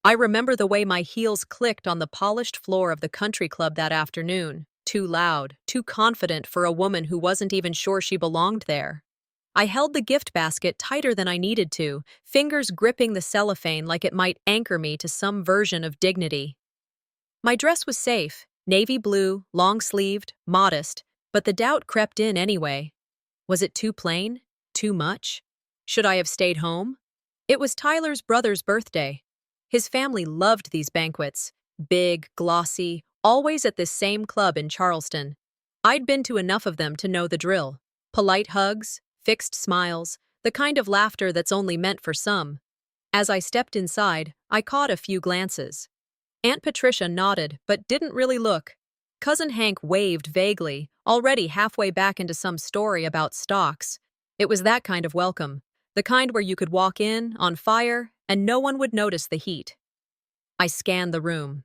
I remember the way my heels clicked on the polished floor of the country club that afternoon. Too loud, too confident for a woman who wasn't even sure she belonged there. I held the gift basket tighter than I needed to, fingers gripping the cellophane like it might anchor me to some version of dignity. My dress was safe, navy blue, long-sleeved, modest, but the doubt crept in anyway. Was it too plain? Too much? Should I have stayed home? It was Tyler's brother's birthday. His family loved these banquets. Big, glossy, always at this same club in Charleston. I'd been to enough of them to know the drill. Polite hugs, fixed smiles, the kind of laughter that's only meant for some. As I stepped inside, I caught a few glances. Aunt Patricia nodded, but didn't really look. Cousin Hank waved vaguely, already halfway back into some story about stocks. It was that kind of welcome, the kind where you could walk in, on fire, and no one would notice the heat. I scanned the room.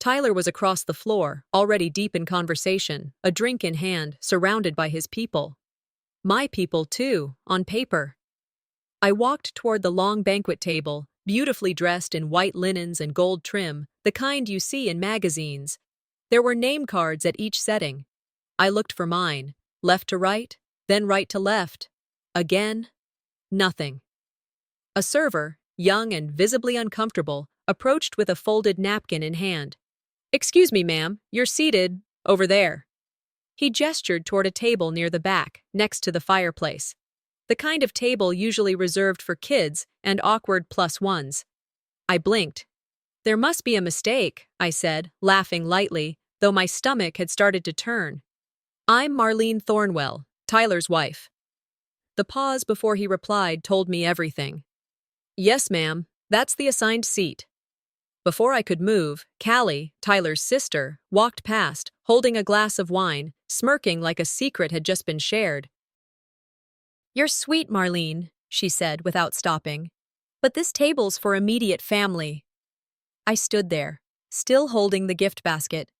Tyler was across the floor, already deep in conversation, a drink in hand, surrounded by his people. My people, too, on paper. I walked toward the long banquet table, beautifully dressed in white linens and gold trim, the kind you see in magazines. There were name cards at each setting. I looked for mine, left to right, then right to left. Again, nothing. A server, young and visibly uncomfortable, approached with a folded napkin in hand. "Excuse me, ma'am, you're seated over there." He gestured toward a table near the back, next to the fireplace. The kind of table usually reserved for kids and awkward plus ones. I blinked. "There must be a mistake," I said, laughing lightly, though my stomach had started to turn. "I'm Marlene Thornwell, Tyler's wife." The pause before he replied told me everything. "Yes, ma'am, that's the assigned seat." Before I could move, Callie, Tyler's sister, walked past, holding a glass of wine, smirking like a secret had just been shared. "You're sweet, Marlene," she said without stopping. "But this table's for immediate family." I stood there, still holding the gift basket.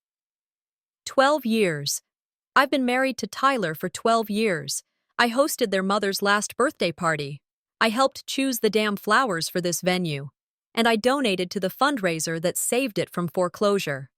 12 years. I've been married to Tyler for 12 years. I hosted their mother's last birthday party. I helped choose the damn flowers for this venue. And I donated to the fundraiser that saved it from foreclosure.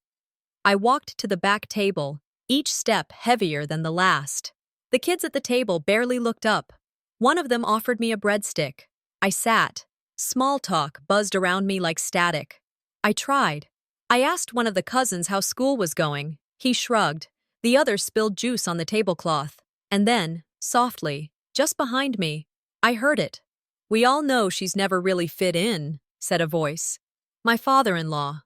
I walked to the back table, each step heavier than the last. The kids at the table barely looked up. One of them offered me a breadstick. I sat. Small talk buzzed around me like static. I tried. I asked one of the cousins how school was going. He shrugged. The other spilled juice on the tablecloth. And then, softly, just behind me, I heard it. "We all know she's never really fit in," said a voice. My father-in-law.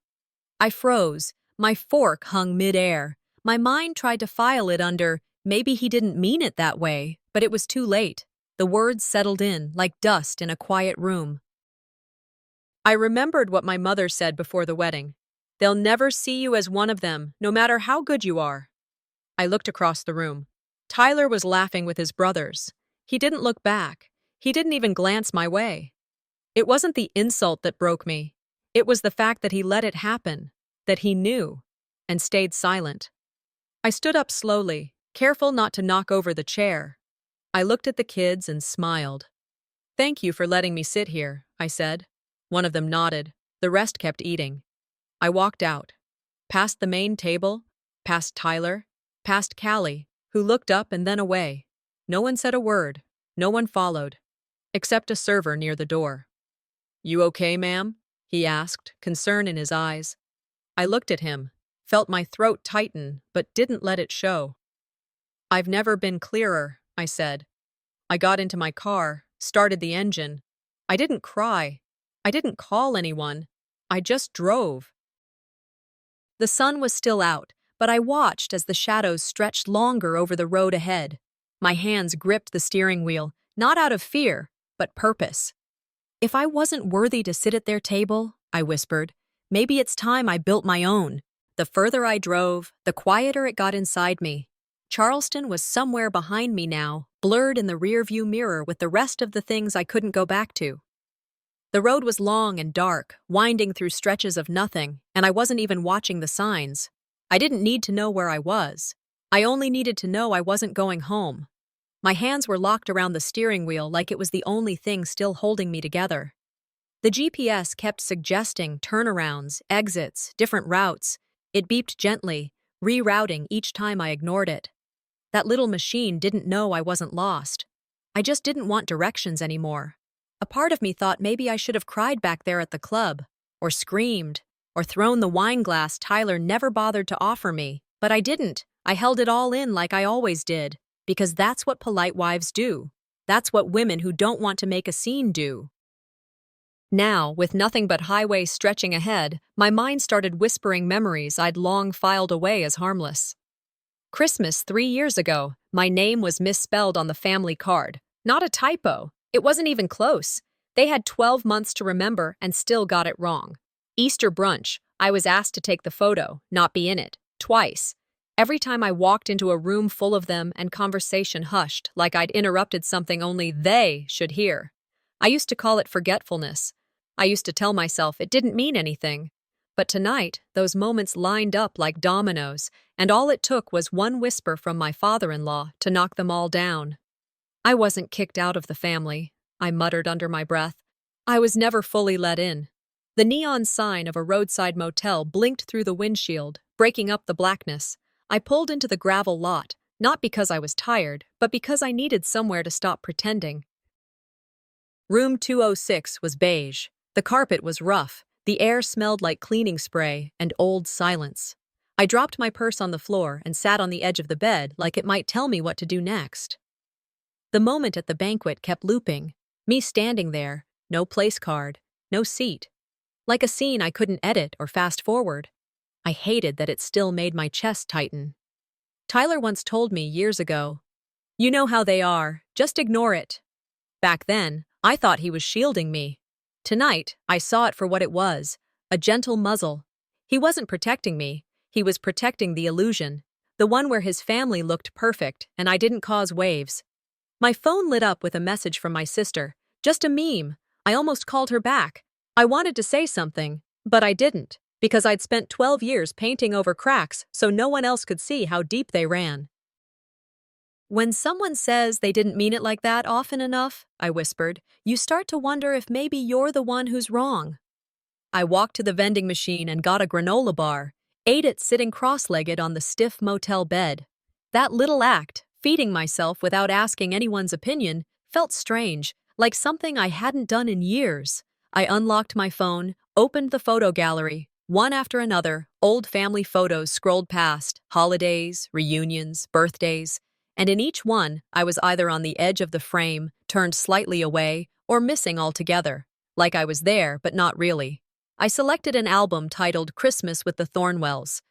I froze. My fork hung mid-air. My mind tried to file it under, maybe he didn't mean it that way, but it was too late. The words settled in, like dust in a quiet room. I remembered what my mother said before the wedding. "They'll never see you as one of them, no matter how good you are." I looked across the room. Tyler was laughing with his brothers. He didn't look back. He didn't even glance my way. It wasn't the insult that broke me. It was the fact that he let it happen, that he knew, and stayed silent. I stood up slowly, careful not to knock over the chair. I looked at the kids and smiled. "Thank you for letting me sit here," I said. One of them nodded. The rest kept eating. I walked out. Past the main table, past Tyler, past Callie, who looked up and then away. No one said a word. No one followed. Except a server near the door. "You okay, ma'am?" he asked, concern in his eyes. I looked at him, felt my throat tighten, but didn't let it show. "I've never been clearer," I said. I got into my car, started the engine. I didn't cry. I didn't call anyone. I just drove. The sun was still out, but I watched as the shadows stretched longer over the road ahead. My hands gripped the steering wheel, not out of fear, but purpose. "If I wasn't worthy to sit at their table," I whispered, "maybe it's time I built my own." The further I drove, the quieter it got inside me. Charleston was somewhere behind me now, blurred in the rearview mirror with the rest of the things I couldn't go back to. The road was long and dark, winding through stretches of nothing, and I wasn't even watching the signs. I didn't need to know where I was. I only needed to know I wasn't going home. My hands were locked around the steering wheel like it was the only thing still holding me together. The GPS kept suggesting turnarounds, exits, different routes. It beeped gently, rerouting each time I ignored it. That little machine didn't know I wasn't lost. I just didn't want directions anymore. A part of me thought maybe I should have cried back there at the club, or screamed, or thrown the wine glass Tyler never bothered to offer me, but I didn't. I held it all in like I always did, because that's what polite wives do. That's what women who don't want to make a scene do. Now, with nothing but highway stretching ahead, my mind started whispering memories I'd long filed away as harmless. Christmas 3 years ago, my name was misspelled on the family card. Not a typo. It wasn't even close. They had 12 months to remember and still got it wrong. Easter brunch, I was asked to take the photo, not be in it, twice. Every time I walked into a room full of them and conversation hushed, like I'd interrupted something only they should hear. I used to call it forgetfulness. I used to tell myself it didn't mean anything. But tonight, those moments lined up like dominoes, and all it took was one whisper from my father-in-law to knock them all down. I wasn't kicked out of the family, I muttered under my breath. I was never fully let in. The neon sign of a roadside motel blinked through the windshield, breaking up the blackness. I pulled into the gravel lot, not because I was tired, but because I needed somewhere to stop pretending. Room 206 was beige. The carpet was rough. The air smelled like cleaning spray and old silence. I dropped my purse on the floor and sat on the edge of the bed like it might tell me what to do next. The moment at the banquet kept looping, me standing there, no place card, no seat. Like a scene I couldn't edit or fast forward. I hated that it still made my chest tighten. Tyler once told me years ago, "You know how they are, just ignore it." Back then, I thought he was shielding me. Tonight, I saw it for what it was, a gentle muzzle. He wasn't protecting me, he was protecting the illusion, the one where his family looked perfect and I didn't cause waves. My phone lit up with a message from my sister, just a meme. I almost called her back. I wanted to say something, but I didn't, because I'd spent 12 years painting over cracks so no one else could see how deep they ran. When someone says they didn't mean it like that often enough, I whispered, you start to wonder if maybe you're the one who's wrong. I walked to the vending machine and got a granola bar, ate it sitting cross-legged on the stiff motel bed. That little act, feeding myself without asking anyone's opinion, felt strange, like something I hadn't done in years. I unlocked my phone, opened the photo gallery. One after another, old family photos scrolled past, holidays, reunions, birthdays. And in each one, I was either on the edge of the frame, turned slightly away, or missing altogether, like I was there, but not really. I selected an album titled Christmas with the Thornwells.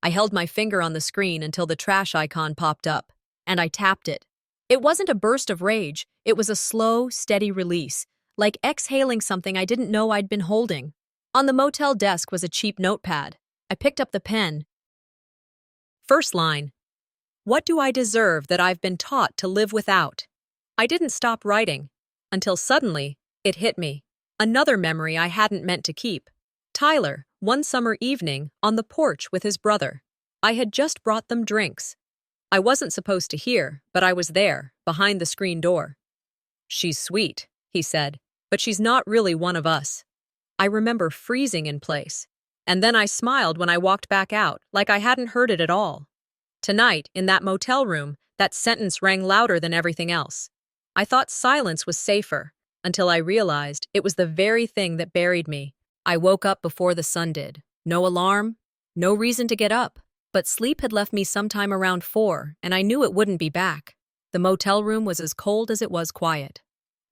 I held my finger on the screen until the trash icon popped up, and I tapped it. It wasn't a burst of rage, it was a slow, steady release, like exhaling something I didn't know I'd been holding. On the motel desk was a cheap notepad. I picked up the pen. First line. What do I deserve that I've been taught to live without? I didn't stop writing, until suddenly, it hit me. Another memory I hadn't meant to keep. Tyler, one summer evening, on the porch with his brother. I had just brought them drinks. I wasn't supposed to hear, but I was there, behind the screen door. She's sweet, he said, but she's not really one of us. I remember freezing in place, and then I smiled when I walked back out, like I hadn't heard it at all. Tonight, in that motel room, that sentence rang louder than everything else. I thought silence was safer, until I realized it was the very thing that buried me. I woke up before the sun did. No alarm, no reason to get up, but sleep had left me sometime around 4, and I knew it wouldn't be back. The motel room was as cold as it was quiet.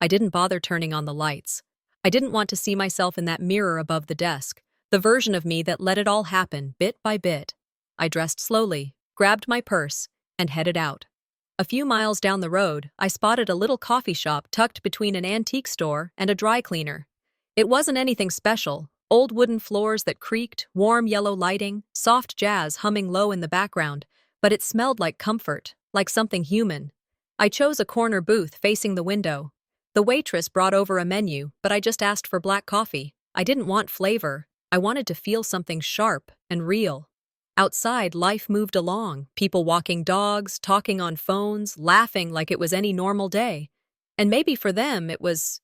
I didn't bother turning on the lights. I didn't want to see myself in that mirror above the desk, the version of me that let it all happen, bit by bit. I dressed slowly, grabbed my purse, and headed out. A few miles down the road, I spotted a little coffee shop tucked between an antique store and a dry cleaner. It wasn't anything special. Old wooden floors that creaked, warm yellow lighting, soft jazz humming low in the background, but it smelled like comfort, like something human. I chose a corner booth facing the window. The waitress brought over a menu, but I just asked for black coffee. I didn't want flavor. I wanted to feel something sharp and real. Outside, life moved along, people walking dogs, talking on phones, laughing like it was any normal day. And maybe for them it was.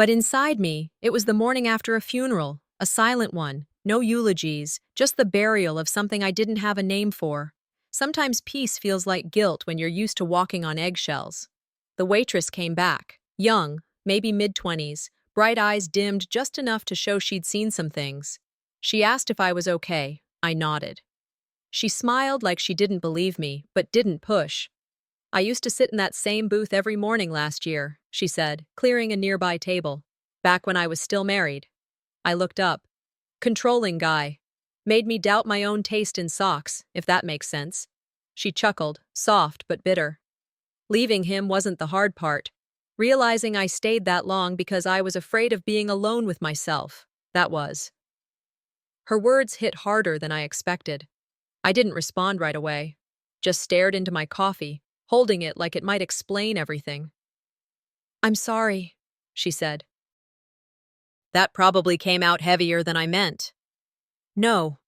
But inside me, it was the morning after a funeral, a silent one, no eulogies, just the burial of something I didn't have a name for. Sometimes peace feels like guilt when you're used to walking on eggshells. The waitress came back, young, maybe mid-20s, bright eyes dimmed just enough to show she'd seen some things. She asked if I was okay. I nodded. She smiled like she didn't believe me, but didn't push. I used to sit in that same booth every morning last year, she said, clearing a nearby table. Back when I was still married. I looked up. Controlling guy. Made me doubt my own taste in socks, if that makes sense. She chuckled, soft but bitter. Leaving him wasn't the hard part. Realizing I stayed that long because I was afraid of being alone with myself. That was. Her words hit harder than I expected. I didn't respond right away. Just stared into my coffee, holding it like it might explain everything. "I'm sorry," she said. That probably came out heavier than I meant. "No,"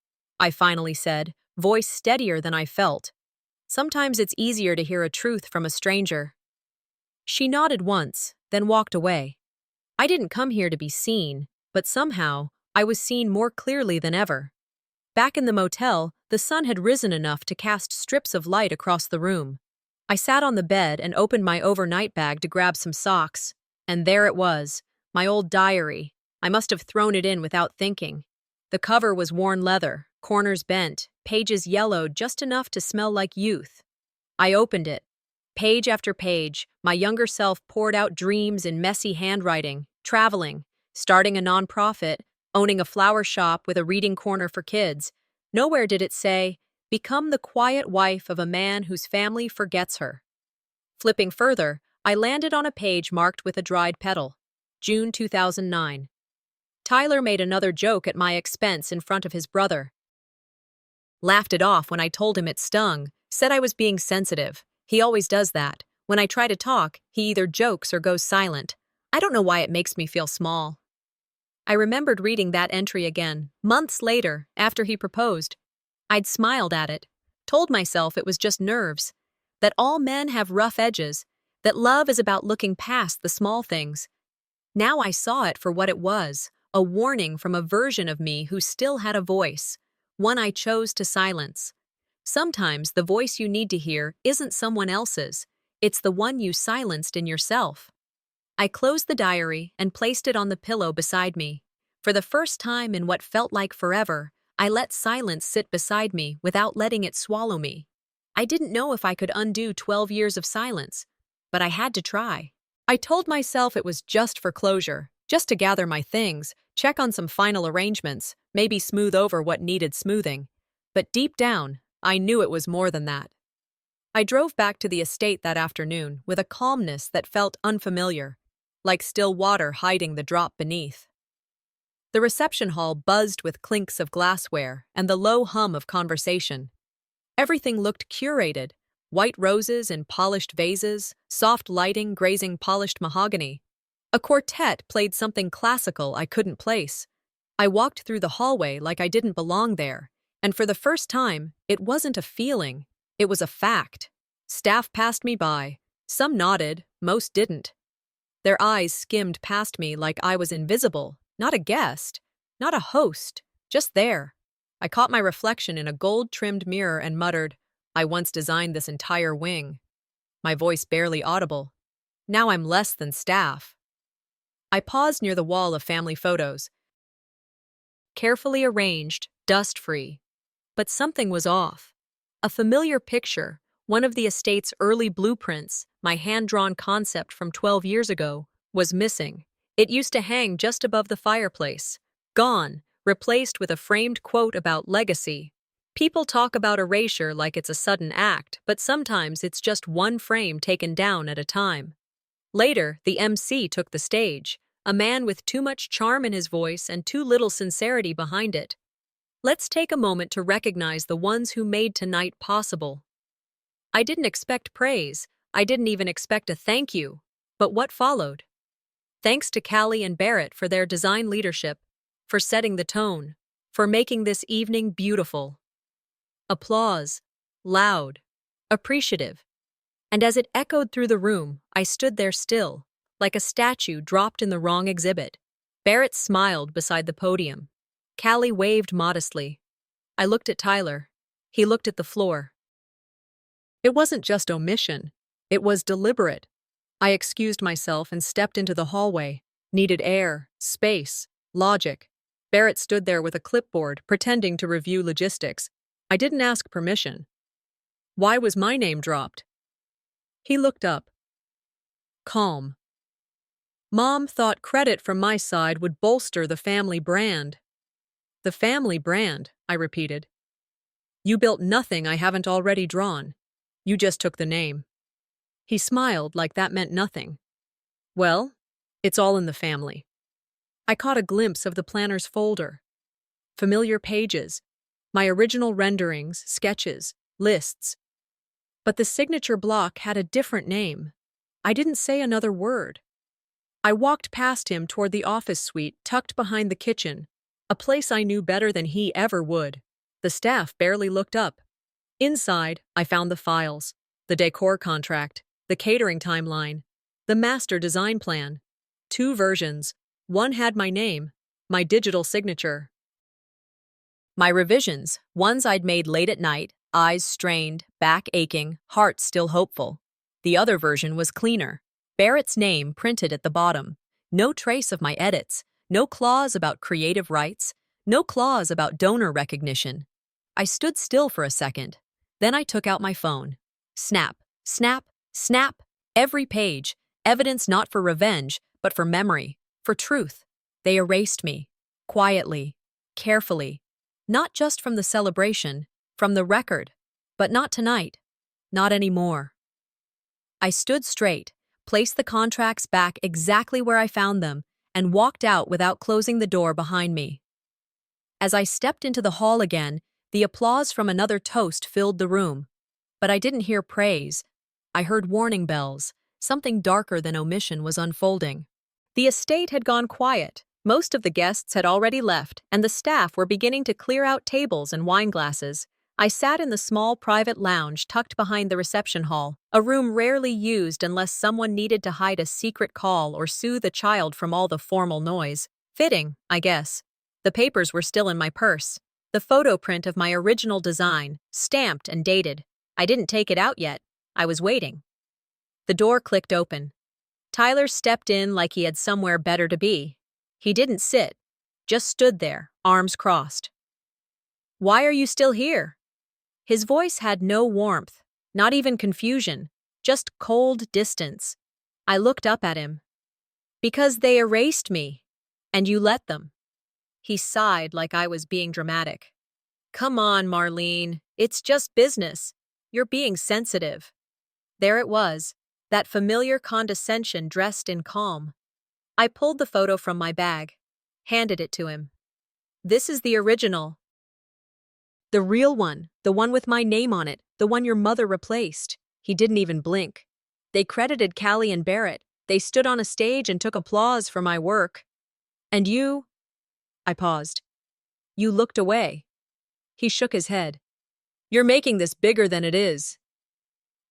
I finally said, voice steadier than I felt. Sometimes it's easier to hear a truth from a stranger. She nodded once, then walked away. I didn't come here to be seen, but somehow, I was seen more clearly than ever. Back in the motel, the sun had risen enough to cast strips of light across the room. I sat on the bed and opened my overnight bag to grab some socks. And there it was, my old diary. I must have thrown it in without thinking. The cover was worn leather, corners bent, pages yellowed just enough to smell like youth. I opened it. Page after page, my younger self poured out dreams in messy handwriting, traveling, starting a nonprofit, owning a flower shop with a reading corner for kids. Nowhere did it say, "Become the quiet wife of a man whose family forgets her." Flipping further, I landed on a page marked with a dried petal. June 2009. Tyler made another joke at my expense in front of his brother. Laughed it off when I told him it stung, said I was being sensitive. He always does that. When I try to talk, he either jokes or goes silent. I don't know why it makes me feel small. I remembered reading that entry again, months later, after he proposed. I'd smiled at it, told myself it was just nerves, that all men have rough edges, that love is about looking past the small things. Now I saw it for what it was, a warning from a version of me who still had a voice, one I chose to silence. Sometimes the voice you need to hear isn't someone else's, it's the one you silenced in yourself. I closed the diary and placed it on the pillow beside me. For the first time in what felt like forever, I let silence sit beside me without letting it swallow me. I didn't know if I could undo 12 years of silence, but I had to try. I told myself it was just for closure, just to gather my things, check on some final arrangements, maybe smooth over what needed smoothing. But deep down, I knew it was more than that. I drove back to the estate that afternoon with a calmness that felt unfamiliar, like still water hiding the drop beneath. The reception hall buzzed with clinks of glassware and the low hum of conversation. Everything looked curated, white roses in polished vases, soft lighting grazing polished mahogany. A quartet played something classical I couldn't place. I walked through the hallway like I didn't belong there, and for the first time, it wasn't a feeling, it was a fact. Staff passed me by. Some nodded, most didn't. Their eyes skimmed past me like I was invisible, not a guest, not a host, just there. I caught my reflection in a gold-trimmed mirror and muttered, "I once designed this entire wing." My voice barely audible. Now I'm less than staff. I paused near the wall of family photos. Carefully arranged, dust-free. But something was off. A familiar picture, one of the estate's early blueprints, my hand-drawn concept from 12 years ago, was missing. It used to hang just above the fireplace. Gone, replaced with a framed quote about legacy. People talk about erasure like it's a sudden act, but sometimes it's just one frame taken down at a time. Later, the MC took the stage, a man with too much charm in his voice and too little sincerity behind it. Let's take a moment to recognize the ones who made tonight possible. I didn't expect praise. I didn't even expect a thank you. But what followed? Thanks to Callie and Barrett for their design leadership, for setting the tone, for making this evening beautiful. Applause, loud, appreciative. And as it echoed through the room, I stood there still, like a statue dropped in the wrong exhibit. Barrett smiled beside the podium. Callie waved modestly. I looked at Tyler. He looked at the floor. It wasn't just omission. It was deliberate. I excused myself and stepped into the hallway. Needed air, space, logic. Barrett stood there with a clipboard, pretending to review logistics. I didn't ask permission. Why was my name dropped? He looked up. Calm. Mom thought credit from my side would bolster the family brand. The family brand, I repeated. You built nothing I haven't already drawn. You just took the name. He smiled like that meant nothing. Well, it's all in the family. I caught a glimpse of the planner's folder. Familiar pages, my original renderings, sketches, lists. But the signature block had a different name. I didn't say another word. I walked past him toward the office suite tucked behind the kitchen, a place I knew better than he ever would. The staff barely looked up. Inside, I found the files, the decor contract, the catering timeline, the master design plan. 2 versions. One had my name, my digital signature. My revisions, ones I'd made late at night, eyes strained, back aching, heart still hopeful. The other version was cleaner. Barrett's name printed at the bottom. No trace of my edits, no clause about creative rights, no clause about donor recognition. I stood still for a second. Then I took out my phone. Snap, snap, snap. Every page. Evidence not for revenge, but for memory, for truth. They erased me. Quietly. Carefully. Not just from the celebration, from the record. But not tonight. Not anymore. I stood straight, placed the contracts back exactly where I found them, and walked out without closing the door behind me. As I stepped into the hall again, the applause from another toast filled the room. But I didn't hear praise. I heard warning bells. Something darker than omission was unfolding. The estate had gone quiet. Most of the guests had already left, and the staff were beginning to clear out tables and wine glasses. I sat in the small private lounge tucked behind the reception hall, a room rarely used unless someone needed to hide a secret call or soothe a child from all the formal noise. Fitting, I guess. The papers were still in my purse. The photo print of my original design, stamped and dated. I didn't take it out yet. I was waiting. The door clicked open. Tyler stepped in like he had somewhere better to be. He didn't sit, just stood there, arms crossed. Why are you still here? His voice had no warmth, not even confusion, just cold distance. I looked up at him. Because they erased me, and you let them. He sighed like I was being dramatic. Come on, Marlene, it's just business. You're being sensitive. There it was, that familiar condescension dressed in calm. I pulled the photo from my bag, handed it to him. This is the original. The real one, the one with my name on it, the one your mother replaced. He didn't even blink. They credited Callie and Barrett. They stood on a stage and took applause for my work. And you? I paused. You looked away. He shook his head. You're making this bigger than it is.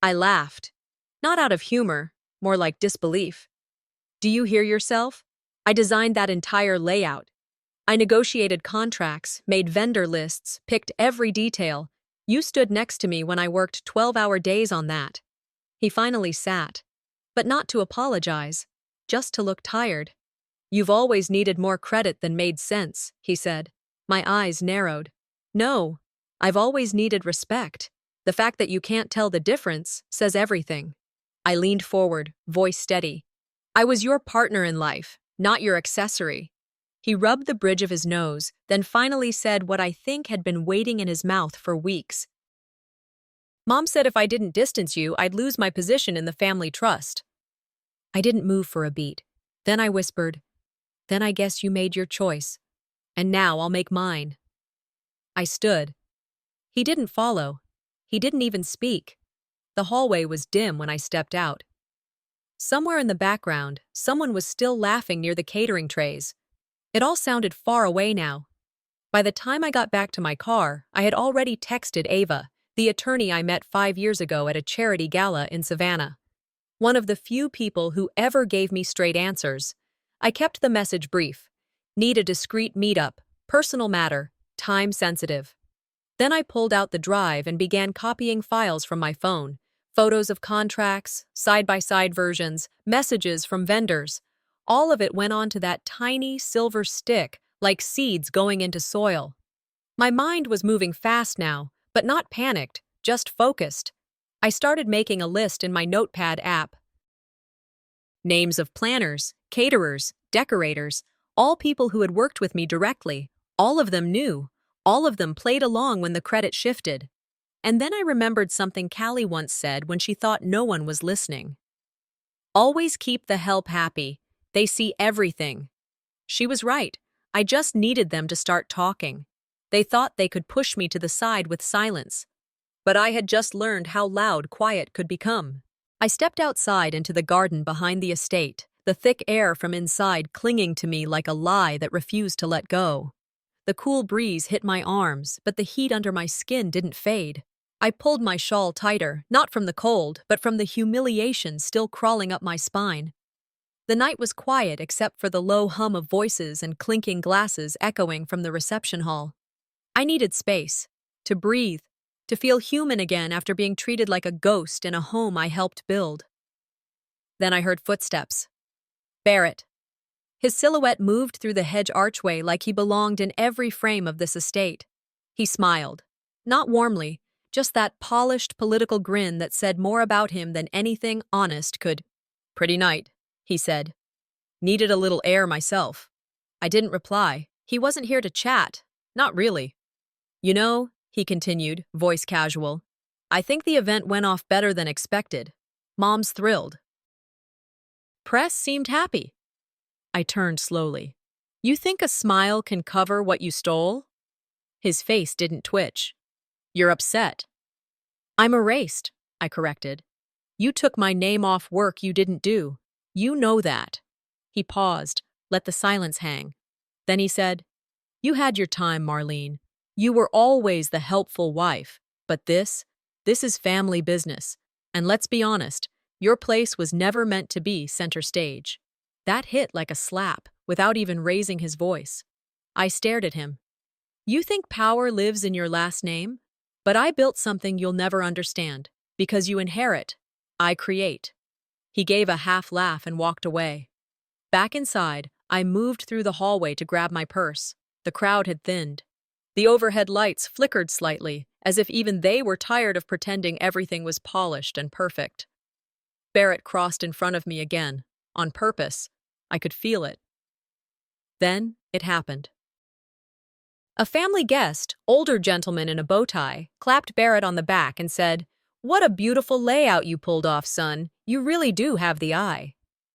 I laughed. Not out of humor, more like disbelief. Do you hear yourself? I designed that entire layout. I negotiated contracts, made vendor lists, picked every detail. You stood next to me when I worked 12-hour days on that. He finally sat. But not to apologize, just to look tired. You've always needed more credit than made sense, he said. My eyes narrowed. No, I've always needed respect. The fact that you can't tell the difference says everything. I leaned forward, voice steady. I was your partner in life, not your accessory. He rubbed the bridge of his nose, then finally said what I think had been waiting in his mouth for weeks. Mom said if I didn't distance you, I'd lose my position in the family trust. I didn't move for a beat. Then I whispered, Then I guess you made your choice. And now I'll make mine. I stood. He didn't follow. He didn't even speak. The hallway was dim when I stepped out. Somewhere in the background, someone was still laughing near the catering trays. It all sounded far away now. By the time I got back to my car, I had already texted Ava, the attorney I met 5 years ago at a charity gala in Savannah. one of the few people who ever gave me straight answers. I kept the message brief. Need a discreet meetup, personal matter, time sensitive. Then I pulled out the drive and began copying files from my phone. Photos of contracts, side-by-side versions, messages from vendors. All of it went onto that tiny silver stick, like seeds going into soil. My mind was moving fast now, but not panicked, just focused. I started making a list in my notepad app. Names of planners, caterers, decorators, all people who had worked with me directly. All of them knew. All of them played along when the credit shifted. And then I remembered something Callie once said when she thought no one was listening. Always keep the help happy. They see everything. She was right. I just needed them to start talking. They thought they could push me to the side with silence. But I had just learned how loud quiet could become. I stepped outside into the garden behind the estate, the thick air from inside clinging to me like a lie that refused to let go. The cool breeze hit my arms, but the heat under my skin didn't fade. I pulled my shawl tighter, not from the cold, but from the humiliation still crawling up my spine. The night was quiet except for the low hum of voices and clinking glasses echoing from the reception hall. I needed space, to breathe, to feel human again after being treated like a ghost in a home I helped build. Then I heard footsteps. Barrett. His silhouette moved through the hedge archway like he belonged in every frame of this estate. He smiled. Not warmly, just that polished political grin that said more about him than anything honest could. "Pretty night," he said. "Needed a little air myself." I didn't reply. He wasn't here to chat. Not really. "You know," he continued, voice casual, "I think the event went off better than expected. Mom's thrilled. Press seemed happy." I turned slowly. "You think a smile can cover what you stole?" His face didn't twitch. "You're upset." "I'm erased," I corrected. "You took my name off work you didn't do. You know that." He paused, let the silence hang. Then he said, "You had your time, Marlene. You were always the helpful wife. But this is family business. And let's be honest, your place was never meant to be center stage." That hit like a slap, without even raising his voice. I stared at him. "You think power lives in your last name? But I built something you'll never understand. Because you inherit. I create." He gave a half laugh and walked away. Back inside, I moved through the hallway to grab my purse. The crowd had thinned. The overhead lights flickered slightly, as if even they were tired of pretending everything was polished and perfect. Barrett crossed in front of me again, on purpose. I could feel it. Then it happened. A family guest, older gentleman in a bow tie, clapped Barrett on the back and said, "What a beautiful layout you pulled off, son. You really do have the eye."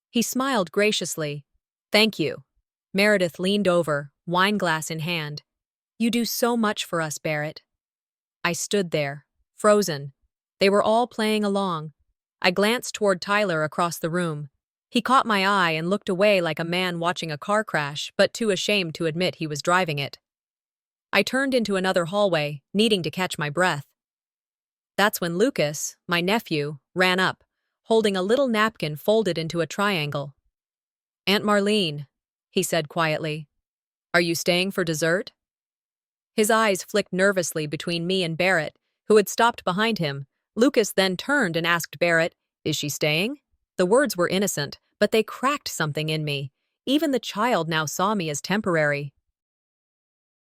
He smiled graciously. "Thank you." Meredith leaned over, wineglass in hand. "You do so much for us, Barrett." I stood there, frozen. They were all playing along. I glanced toward Tyler across the room. He caught my eye and looked away like a man watching a car crash, but too ashamed to admit he was driving it. I turned into another hallway, needing to catch my breath. That's when Lucas, my nephew, ran up, holding a little napkin folded into a triangle. "Aunt Marlene," he said quietly, "are you staying for dessert?" His eyes flicked nervously between me and Barrett, who had stopped behind him. Lucas then turned and asked Barrett, "Is she staying?" The words were innocent, but they cracked something in me. Even the child now saw me as temporary.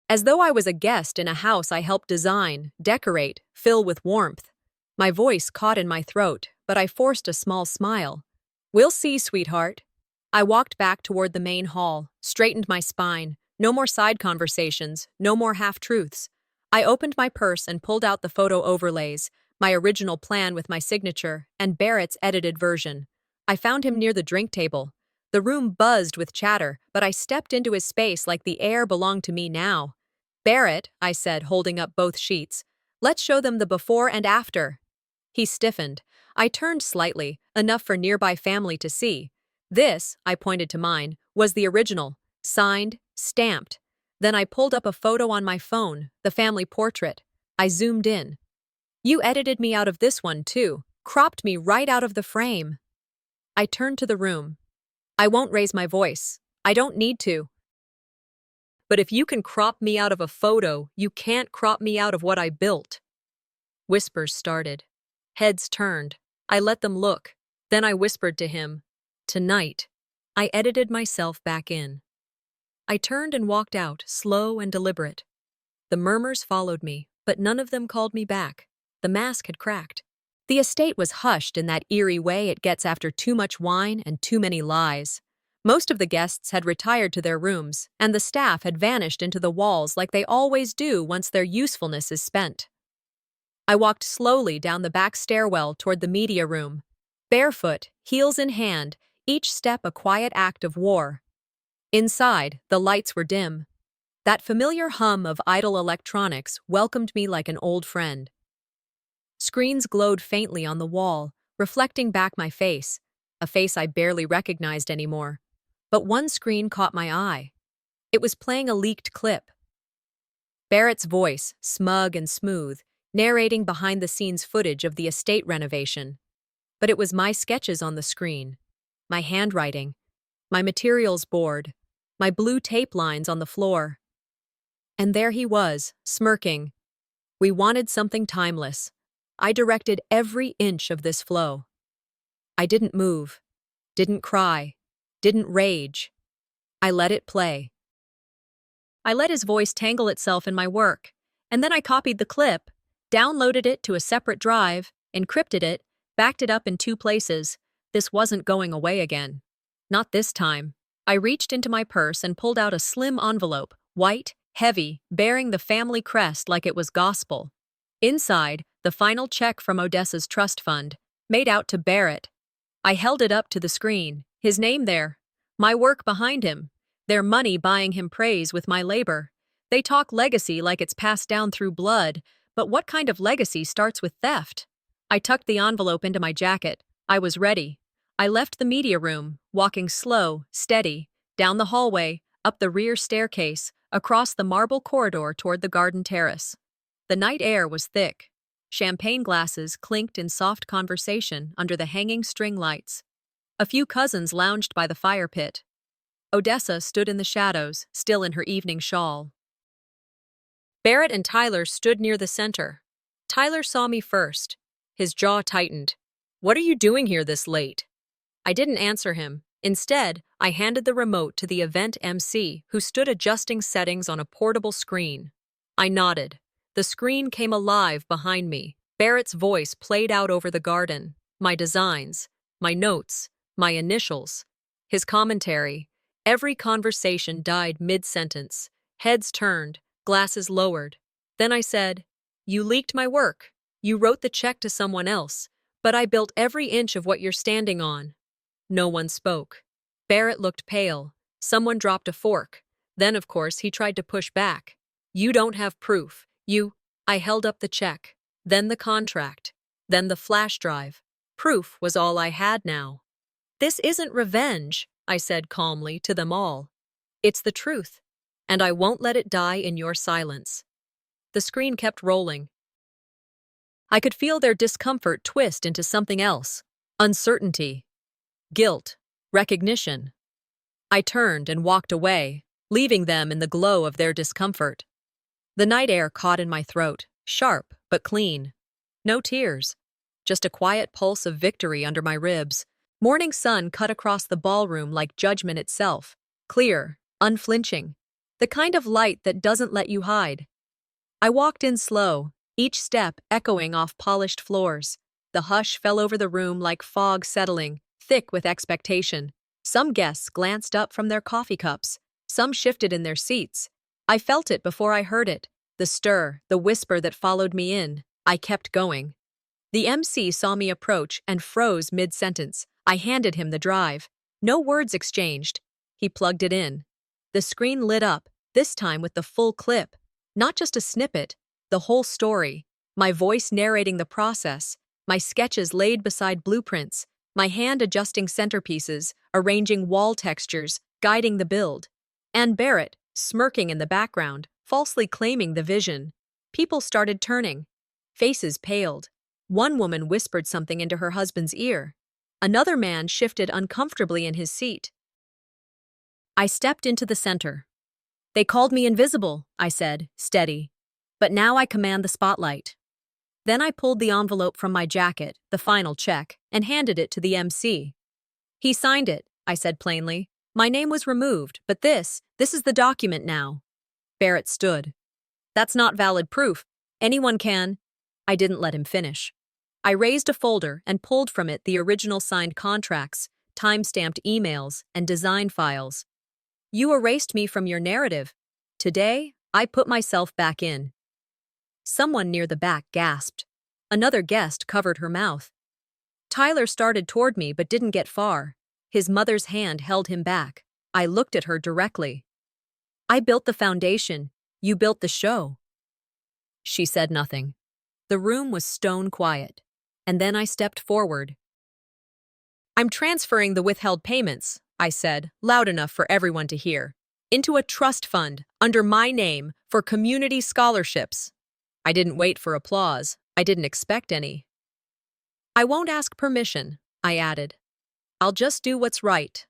As though I was a guest in a house I helped design, decorate, fill with warmth. My voice caught in my throat, but I forced a small smile. "We'll see, sweetheart." I walked back toward the main hall, straightened my spine. No more side conversations, no more half-truths. I opened my purse and pulled out the photo overlays, my original plan with my signature, and Barrett's edited version. I found him near the drink table. The room buzzed with chatter, but I stepped into his space like the air belonged to me now. "Barrett," I said, holding up both sheets, "let's show them the before and after." He stiffened. I turned slightly, enough for nearby family to see. This, I pointed to mine, was the original, signed, stamped. Then I pulled up a photo on my phone, the family portrait. I zoomed in. "You edited me out of this one, too. Cropped me right out of the frame." I turned to the room. I won't raise my voice. I don't need to. But if you can crop me out of a photo, you can't crop me out of what I built. Whispers started. Heads turned. I let them look. Then I whispered to him, "Tonight." I edited myself back in. I turned and walked out, slow and deliberate. The murmurs followed me, but none of them called me back. The mask had cracked. The estate was hushed in that eerie way it gets after too much wine and too many lies. Most of the guests had retired to their rooms, and the staff had vanished into the walls like they always do once their usefulness is spent. I walked slowly down the back stairwell toward the media room. Barefoot, heels in hand, each step a quiet act of war. Inside, the lights were dim. That familiar hum of idle electronics welcomed me like an old friend. Screens glowed faintly on the wall, reflecting back my face, a face I barely recognized anymore. But one screen caught my eye. It was playing a leaked clip. Barrett's voice, smug and smooth, narrating behind-the-scenes footage of the estate renovation. But it was my sketches on the screen, my handwriting, my materials board, my blue tape lines on the floor. And there he was, smirking. We wanted something timeless. I directed every inch of this flow. I didn't move, didn't cry, didn't rage. I let it play. I let his voice tangle itself in my work, and then I copied the clip, downloaded it to a separate drive, encrypted it, backed it up in 2 places. This wasn't going away again. Not this time. I reached into my purse and pulled out a slim envelope, white, heavy, bearing the family crest like it was gospel. Inside, the final check from Odessa's trust fund, made out to Barrett. I held it up to the screen, his name there, my work behind him, their money buying him praise with my labor. They talk legacy like it's passed down through blood, but what kind of legacy starts with theft? I tucked the envelope into my jacket. I was ready. I left the media room, walking slow, steady, down the hallway, up the rear staircase, across the marble corridor toward the garden terrace. The night air was thick. Champagne glasses clinked in soft conversation under the hanging string lights. A few cousins lounged by the fire pit. Odessa stood in the shadows, still in her evening shawl. Barrett and Tyler stood near the center. Tyler saw me first. His jaw tightened. "What are you doing here this late?" I didn't answer him. Instead, I handed the remote to the event MC, who stood adjusting settings on a portable screen. I nodded. The screen came alive behind me. Barrett's voice played out over the garden, my designs, my notes, my initials. His commentary. Every conversation died mid-sentence. Heads turned, glasses lowered. Then I said, "You leaked my work. You wrote the check to someone else, but I built every inch of what you're standing on." No one spoke. Barrett looked pale. Someone dropped a fork. Then, of course, he tried to push back. "You don't have proof. I held up the check, then the contract, then the flash drive. Proof was all I had now. "This isn't revenge," I said calmly to them all. "It's the truth, and I won't let it die in your silence." The screen kept rolling. I could feel their discomfort twist into something else. Uncertainty. Guilt. Recognition. I turned and walked away, leaving them in the glow of their discomfort. The night air caught in my throat, sharp but clean. No tears, just a quiet pulse of victory under my ribs. Morning sun cut across the ballroom like judgment itself, clear, unflinching, the kind of light that doesn't let you hide. I walked in slow, each step echoing off polished floors. The hush fell over the room like fog settling, thick with expectation. Some guests glanced up from their coffee cups. Some shifted in their seats. I felt it before I heard it, the stir, the whisper that followed me in. I kept going. The MC saw me approach and froze mid-sentence. I handed him the drive. No words exchanged. He plugged it in. The screen lit up, this time with the full clip. Not just a snippet, the whole story. My voice narrating the process, my sketches laid beside blueprints, my hand adjusting centerpieces, arranging wall textures, guiding the build. And Barrett, smirking in the background, falsely claiming the vision. People started turning. Faces paled. One woman whispered something into her husband's ear. Another man shifted uncomfortably in his seat. I stepped into the center. They called me invisible, I said, steady. But now I command the spotlight. Then I pulled the envelope from my jacket, the final check, and handed it to the MC. He signed it, I said plainly. My name was removed, but this is the document now. Barrett stood. That's not valid proof. Anyone can. I didn't let him finish. I raised a folder and pulled from it the original signed contracts, time-stamped emails, and design files. You erased me from your narrative. Today, I put myself back in. Someone near the back gasped. Another guest covered her mouth. Tyler started toward me but didn't get far. His mother's hand held him back. I looked at her directly. I built the foundation. You built the show. She said nothing. The room was stone quiet. And then I stepped forward. I'm transferring the withheld payments, I said, loud enough for everyone to hear, into a trust fund under my name for community scholarships. I didn't wait for applause. I didn't expect any. I won't ask permission, I added. I'll just do what's right.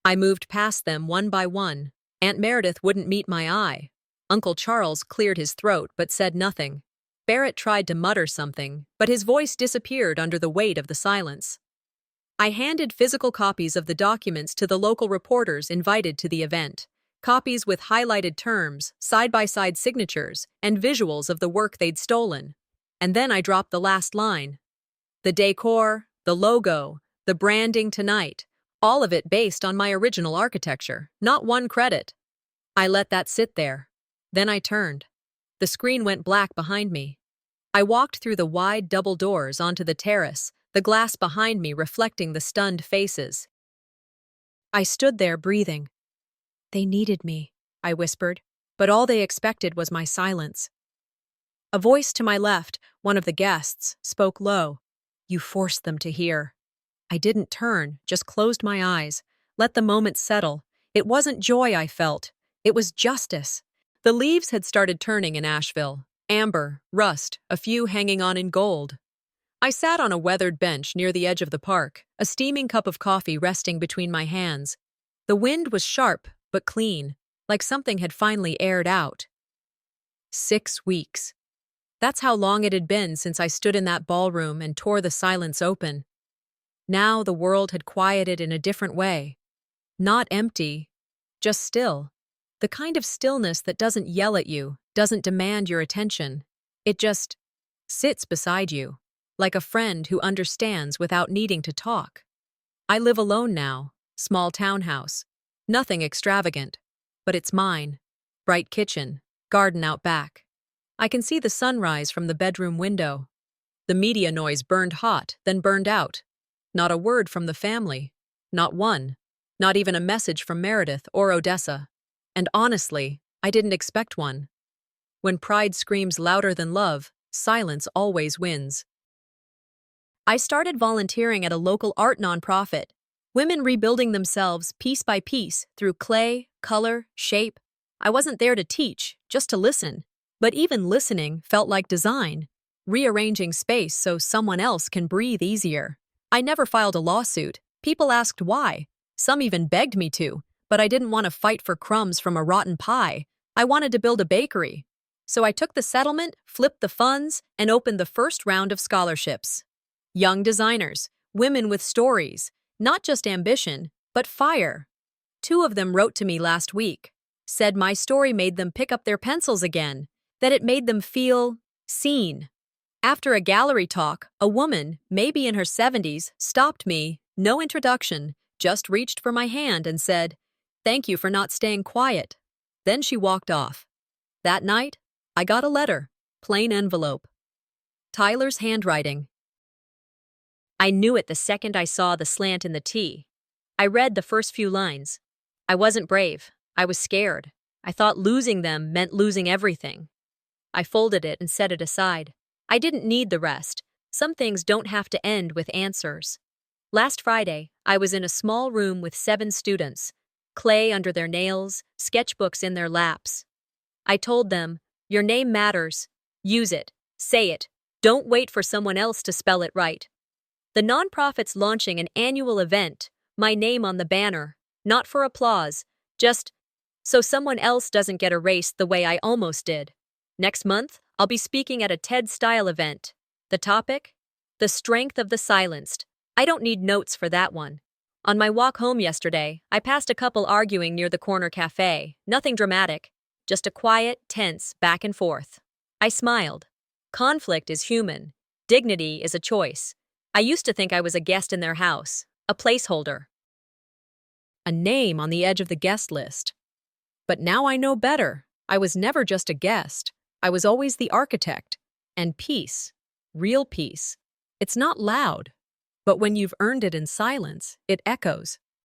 I moved past them one by one. Aunt Meredith wouldn't meet my eye. Uncle Charles cleared his throat but said nothing. Barrett tried to mutter something, but his voice disappeared under the weight of the silence. I handed physical copies of the documents to the local reporters invited to the event, copies with highlighted terms, side-by-side signatures, and visuals of the work they'd stolen. And then I dropped the last line. The decor, the logo, the branding tonight, all of it based on my original architecture, not one credit. I let that sit there. Then I turned. The screen went black behind me. I walked through the wide double doors onto the terrace, the glass behind me reflecting the stunned faces. I stood there breathing. They needed me, I whispered, but all they expected was my silence. A voice to my left, one of the guests, spoke low. You forced them to hear. I didn't turn, just closed my eyes, let the moment settle. It wasn't joy I felt. It was justice. The leaves had started turning in Asheville. Amber, rust, a few hanging on in gold. I sat on a weathered bench near the edge of the park, a steaming cup of coffee resting between my hands. The wind was sharp, but clean, like something had finally aired out. 6 weeks. That's how long it had been since I stood in that ballroom and tore the silence open. Now the world had quieted in a different way. Not empty, just still. The kind of stillness that doesn't yell at you, doesn't demand your attention. It just sits beside you, like a friend who understands without needing to talk. I live alone now, small townhouse. Nothing extravagant, but it's mine. Bright kitchen, garden out back. I can see the sunrise from the bedroom window. The media noise burned hot, then burned out. Not a word from the family. Not one. Not even a message from Meredith or Odessa. And honestly, I didn't expect one. When pride screams louder than love, silence always wins. I started volunteering at a local art nonprofit. Women rebuilding themselves piece by piece through clay, color, shape. I wasn't there to teach, just to listen. But even listening felt like design, rearranging space so someone else can breathe easier. I never filed a lawsuit. People asked why. Some even begged me to, but I didn't want to fight for crumbs from a rotten pie. I wanted to build a bakery. So I took the settlement, flipped the funds, and opened the first round of scholarships. Young designers, women with stories, not just ambition, but fire. 2 of them wrote to me last week, said my story made them pick up their pencils again, that it made them feel seen. After a gallery talk, a woman, maybe in her 70s, stopped me, no introduction, just reached for my hand and said, "Thank you for not staying quiet." Then she walked off. That night, I got a letter, plain envelope. Tyler's handwriting. I knew it the second I saw the slant in the T. I read the first few lines. I wasn't brave. I was scared. I thought losing them meant losing everything. I folded it and set it aside. I didn't need the rest. Some things don't have to end with answers. Last Friday, I was in a small room with 7 students, clay under their nails, sketchbooks in their laps. I told them, your name matters. Use it. Say it. Don't wait for someone else to spell it right. The nonprofit's launching an annual event, my name on the banner, not for applause, just so someone else doesn't get erased the way I almost did. Next month, I'll be speaking at a TED-style event. The topic? The strength of the silenced. I don't need notes for that one. On my walk home yesterday, I passed a couple arguing near the corner cafe. Nothing dramatic, just a quiet, tense back and forth. I smiled. Conflict is human. Dignity is a choice. I used to think I was a guest in their house, a placeholder, a name on the edge of the guest list. But now I know better. I was never just a guest. I was always the architect. And peace, real peace, it's not loud. But when you've earned it in silence, it echoes.